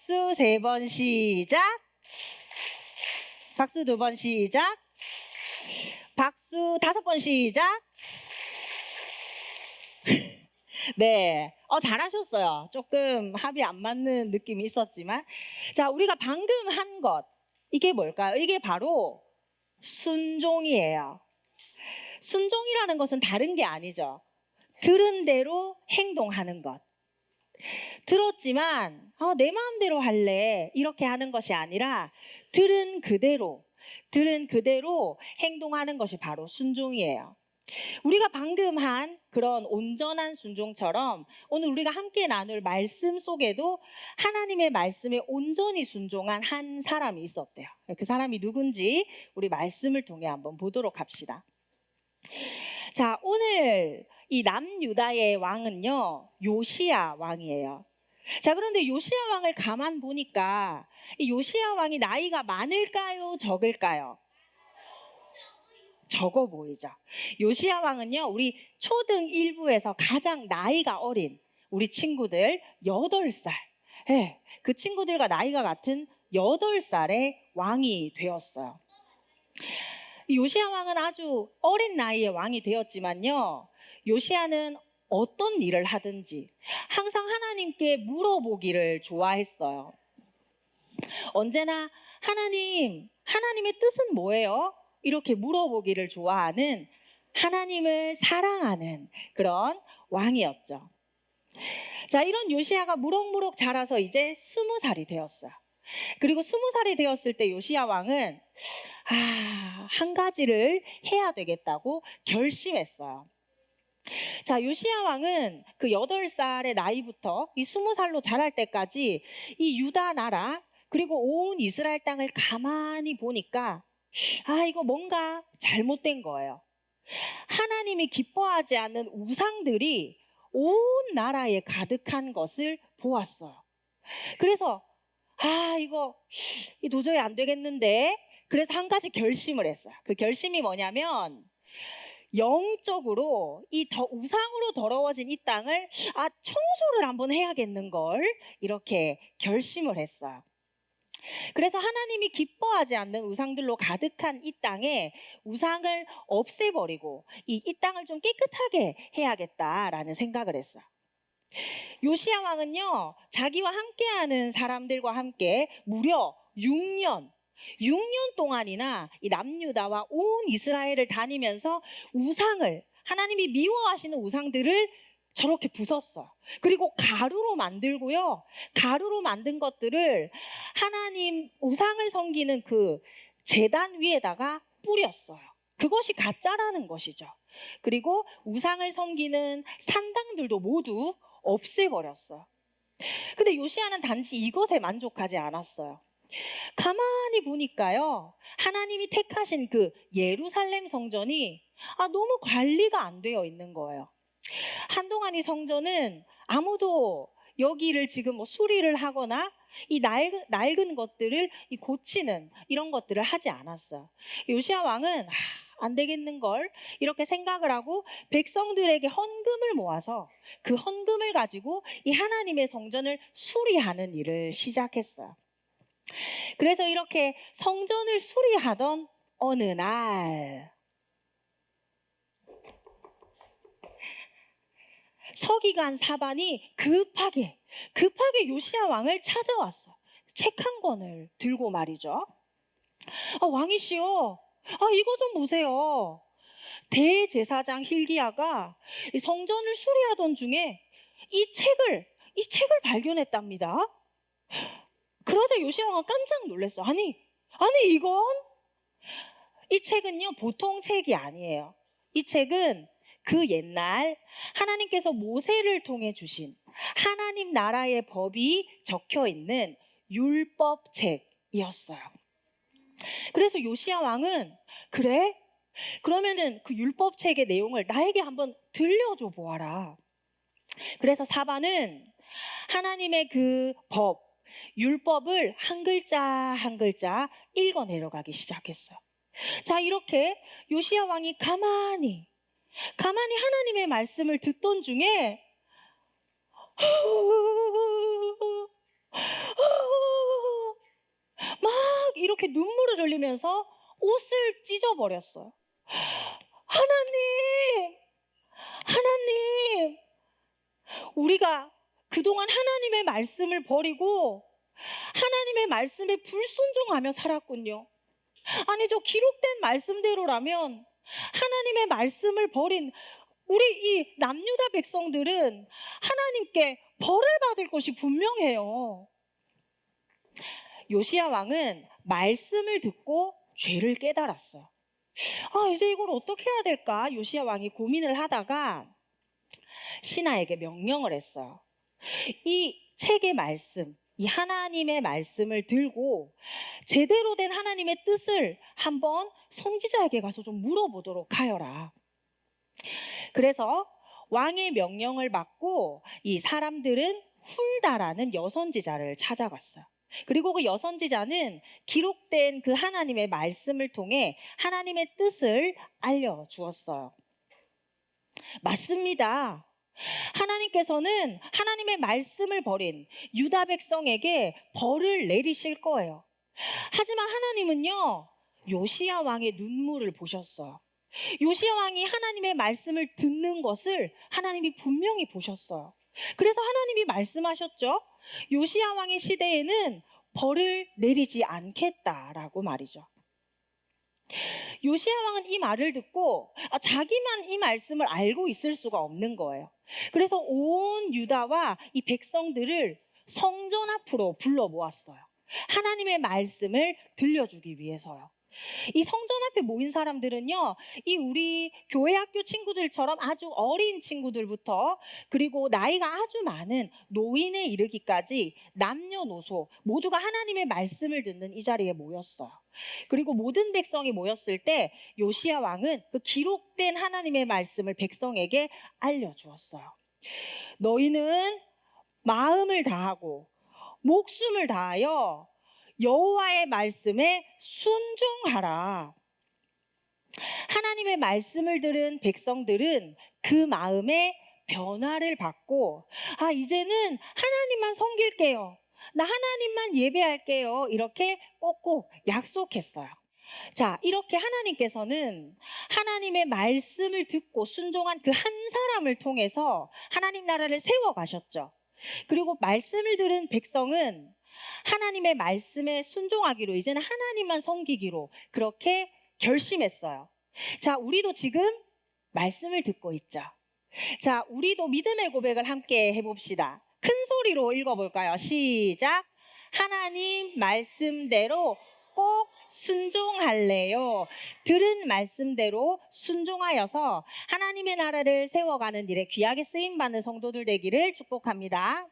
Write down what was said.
박수 3번 시작. 박수 2번 시작. 박수 5번 시작. 네, 잘하셨어요. 조금 합이 안 맞는 느낌이 있었지만, 자, 우리가 방금 한 것, 이게 뭘까요? 이게 바로 순종이에요. 순종이라는 것은 다른 게 아니죠. 들은 대로 행동하는 것. 들었지만 내 마음대로 할래 이렇게 하는 것이 아니라 들은 그대로 행동하는 것이 바로 순종이에요. 우리가 방금 한 그런 온전한 순종처럼 오늘 우리가 함께 나눌 말씀 속에도 하나님의 말씀에 온전히 순종한 한 사람이 있었대요. 그 사람이 누군지 우리 말씀을 통해 한번 보도록 합시다. 자, 오늘 이 남유다의 왕은요, 요시야 왕이에요. 자, 그런데 요시야 왕을 가만 보니까 이 요시야 왕이 나이가 많을까요, 적을까요? 적어 보이죠. 요시야 왕은요, 우리 초등 1부에서 가장 나이가 어린 우리 친구들 8살, 그 친구들과 나이가 같은 8살의 왕이 되었어요. 요시야 왕은 아주 어린 나이에 왕이 되었지만요, 요시야는 어떤 일을 하든지 항상 하나님께 물어보기를 좋아했어요. 언제나 하나님의 뜻은 뭐예요? 이렇게 물어보기를 좋아하는, 하나님을 사랑하는 그런 왕이었죠. 자, 이런 요시야가 무럭무럭 자라서 이제 20살이 되었어요. 그리고 20살이 되었을 때 요시야 왕은 한 가지를 해야 되겠다고 결심했어요. 자, 요시야 왕은 그 8살의 나이부터 이 20살로 자랄 때까지 이 유다 나라 그리고 온 이스라엘 땅을 가만히 보니까 이거 뭔가 잘못된 거예요. 하나님이 기뻐하지 않는 우상들이 온 나라에 가득한 것을 보았어요. 그래서 이거 도저히 안 되겠는데, 그래서 한 가지 결심을 했어요. 그 결심이 뭐냐면 영적으로 우상으로 더러워진 이 땅을 청소를 한번 해야겠는걸, 이렇게 결심을 했어요. 그래서 하나님이 기뻐하지 않는 우상들로 가득한 이 땅에 우상을 없애버리고 이 땅을 좀 깨끗하게 해야겠다라는 생각을 했어요. 요시야 왕은요, 자기와 함께하는 사람들과 함께 무려 6년 동안이나 이 남유다와 온 이스라엘을 다니면서 하나님이 미워하시는 우상들을 저렇게 부쉈어요. 그리고 가루로 만들고요, 가루로 만든 것들을 하나님 우상을 섬기는 그 제단 위에다가 뿌렸어요. 그것이 가짜라는 것이죠. 그리고 우상을 섬기는 산당들도 모두 없애버렸어요. 근데 요시야는 단지 이것에 만족하지 않았어요. 가만히 보니까요, 하나님이 택하신 그 예루살렘 성전이 너무 관리가 안 되어 있는 거예요. 한동안 이 성전은 아무도 여기를 지금 수리를 하거나 이 낡은 것들을 고치는 이런 것들을 하지 않았어요. 요시야 왕은 안 되겠는걸, 이렇게 생각을 하고 백성들에게 헌금을 모아서 그 헌금을 가지고 이 하나님의 성전을 수리하는 일을 시작했어요. 그래서 이렇게 성전을 수리하던 어느 날, 서기관 사반이 급하게 요시야 왕을 찾아왔어. 책 한 권을 들고 말이죠. 왕이시여, 이거 좀 보세요. 대제사장 hilkiya가 성전을 수리하던 중에 이 책을 발견했답니다. 그러자 요시야 왕은 깜짝 놀랐어. 아니 이건? 이 책은요, 보통 책이 아니에요. 이 책은 그 옛날 하나님께서 모세를 통해 주신 하나님 나라의 법이 적혀 있는 율법책이었어요. 그래서 요시야 왕은, 그래? 그러면은 그 율법책의 내용을 나에게 한번 들려줘 보아라. 그래서 사반은 하나님의 그 율법을 한 글자 한 글자 읽어 내려가기 시작했어요. 자, 이렇게 요시야 왕이 가만히 하나님의 말씀을 듣던 중에 이렇게 눈물을 흘리면서 옷을 찢어버렸어요. 하나님, 하나님, 우리가 그동안 하나님의 말씀을 버리고 하나님의 말씀에 불순종하며 살았군요. 아니, 저 기록된 말씀대로라면 하나님의 말씀을 버린 우리 이 남유다 백성들은 하나님께 벌을 받을 것이 분명해요. 요시야 왕은 말씀을 듣고 죄를 깨달았어요. 이제 이걸 어떻게 해야 될까? 요시야 왕이 고민을 하다가 신하에게 명령을 했어요. 이 책의 말씀, 이 하나님의 말씀을 들고 제대로 된 하나님의 뜻을 한번 선지자에게 가서 좀 물어보도록 하여라. 그래서 왕의 명령을 받고 이 사람들은 훌다라는 여선지자를 찾아갔어요. 그리고 그 여선지자는 기록된 그 하나님의 말씀을 통해 하나님의 뜻을 알려주었어요. 맞습니다. 하나님께서는 하나님의 말씀을 버린 유다 백성에게 벌을 내리실 거예요. 하지만 하나님은요, 요시야 왕의 눈물을 보셨어요. 요시야 왕이 하나님의 말씀을 듣는 것을 하나님이 분명히 보셨어요. 그래서 하나님이 말씀하셨죠. 요시야 왕의 시대에는 벌을 내리지 않겠다라고 말이죠. 요시야 왕은 이 말을 듣고 자기만 이 말씀을 알고 있을 수가 없는 거예요. 그래서 온 유다와 이 백성들을 성전 앞으로 불러 모았어요. 하나님의 말씀을 들려주기 위해서요. 이 성전 앞에 모인 사람들은요, 이 우리 교회 학교 친구들처럼 아주 어린 친구들부터 그리고 나이가 아주 많은 노인에 이르기까지 남녀노소 모두가 하나님의 말씀을 듣는 이 자리에 모였어요. 그리고 모든 백성이 모였을 때 요시야 왕은 그 기록된 하나님의 말씀을 백성에게 알려주었어요. 너희는 마음을 다하고 목숨을 다하여 여호와의 말씀에 순종하라. 하나님의 말씀을 들은 백성들은 그 마음에 변화를 받고 이제는 하나님만 섬길게요. 나 하나님만 예배할게요. 이렇게 꼭꼭 약속했어요. 자, 이렇게 하나님께서는 하나님의 말씀을 듣고 순종한 그 한 사람을 통해서 하나님 나라를 세워가셨죠. 그리고 말씀을 들은 백성은 하나님의 말씀에 순종하기로, 이제는 하나님만 섬기기로 그렇게 결심했어요. 자, 우리도 지금 말씀을 듣고 있죠. 자, 우리도 믿음의 고백을 함께 해봅시다. 큰 소리로 읽어볼까요? 시작. 하나님 말씀대로 꼭 순종할래요. 들은 말씀대로 순종하여서 하나님의 나라를 세워가는 일에 귀하게 쓰임받는 성도들 되기를 축복합니다.